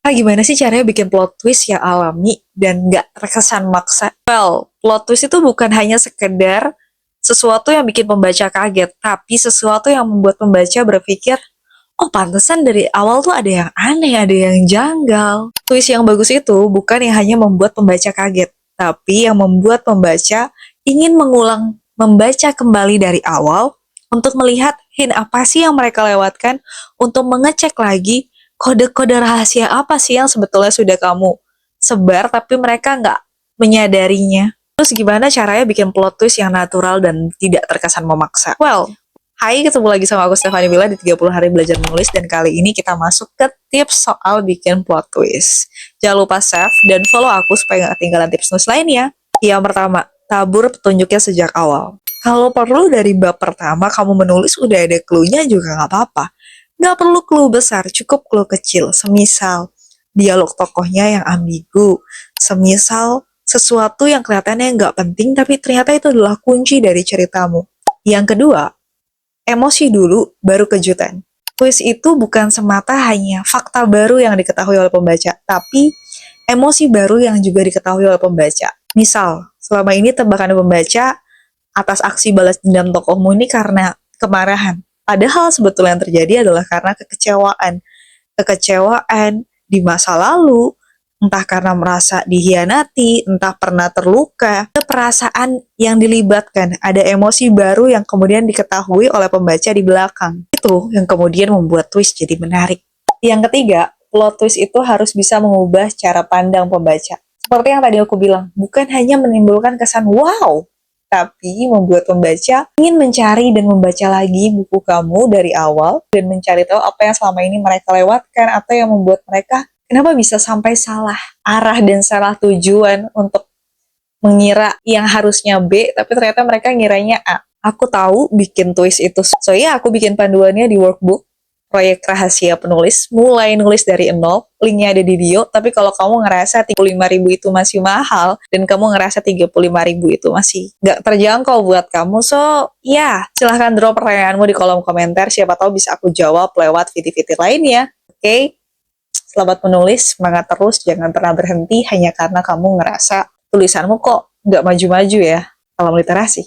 Gimana sih caranya bikin plot twist yang alami dan nggak terkesan maksa? Well, plot twist itu bukan hanya sekedar sesuatu yang bikin pembaca kaget, tapi sesuatu yang membuat pembaca berpikir, oh pantesan dari awal tuh ada yang aneh, ada yang janggal. Twist yang bagus itu bukan yang hanya membuat pembaca kaget, tapi yang membuat pembaca ingin mengulang membaca kembali dari awal untuk melihat hint apa sih yang mereka lewatkan, untuk mengecek lagi kode-kode rahasia apa sih yang sebetulnya sudah kamu sebar tapi mereka nggak menyadarinya. Terus gimana caranya bikin plot twist yang natural dan tidak terkesan memaksa? Well, hai, ketemu lagi sama aku Stefani Bila di 30 hari belajar menulis, dan kali ini kita masuk ke tips soal bikin plot twist. Jangan lupa save dan follow aku supaya nggak ketinggalan tips nulis lainnya. Yang pertama, tabur petunjuknya sejak awal. Kalau perlu dari bab pertama kamu menulis udah ada clue-nya juga nggak apa-apa. Nggak perlu clue besar, cukup clue kecil. Semisal dialog tokohnya yang ambigu. Semisal sesuatu yang kelihatannya nggak penting tapi ternyata itu adalah kunci dari ceritamu. Yang kedua, emosi dulu, baru kejutan. Twist itu bukan semata hanya fakta baru yang diketahui oleh pembaca, tapi emosi baru yang juga diketahui oleh pembaca. Misal, selama ini tebakan pembaca atas aksi balas dendam tokohmu ini karena kemarahan. Padahal sebetulnya yang terjadi adalah karena kekecewaan. Kekecewaan di masa lalu, entah karena merasa dihianati, entah pernah terluka, ada perasaan yang dilibatkan, ada emosi baru yang kemudian diketahui oleh pembaca di belakang. Itu yang kemudian membuat twist jadi menarik. Yang ketiga, plot twist itu harus bisa mengubah cara pandang pembaca. Seperti yang tadi aku bilang, bukan hanya menimbulkan kesan wow, tapi membuat pembaca ingin mencari dan membaca lagi buku kamu dari awal dan mencari tahu apa yang selama ini mereka lewatkan atau yang membuat mereka kenapa bisa sampai salah arah dan salah tujuan untuk mengira yang harusnya B, tapi ternyata mereka ngiranya A. Aku tahu bikin twist itu. So ya, aku bikin panduannya di workbook proyek rahasia penulis, mulai nulis dari nol, linknya ada di bio, tapi kalau kamu ngerasa 35.000 itu masih mahal, dan kamu ngerasa 35.000 itu masih nggak terjangkau buat kamu, so ya, silahkan drop pertanyaanmu di kolom komentar, siapa tahu bisa aku jawab lewat video-video lainnya, oke? Okay? Selamat menulis, semangat terus, jangan pernah berhenti hanya karena kamu ngerasa tulisanmu kok nggak maju-maju ya, dalam literasi.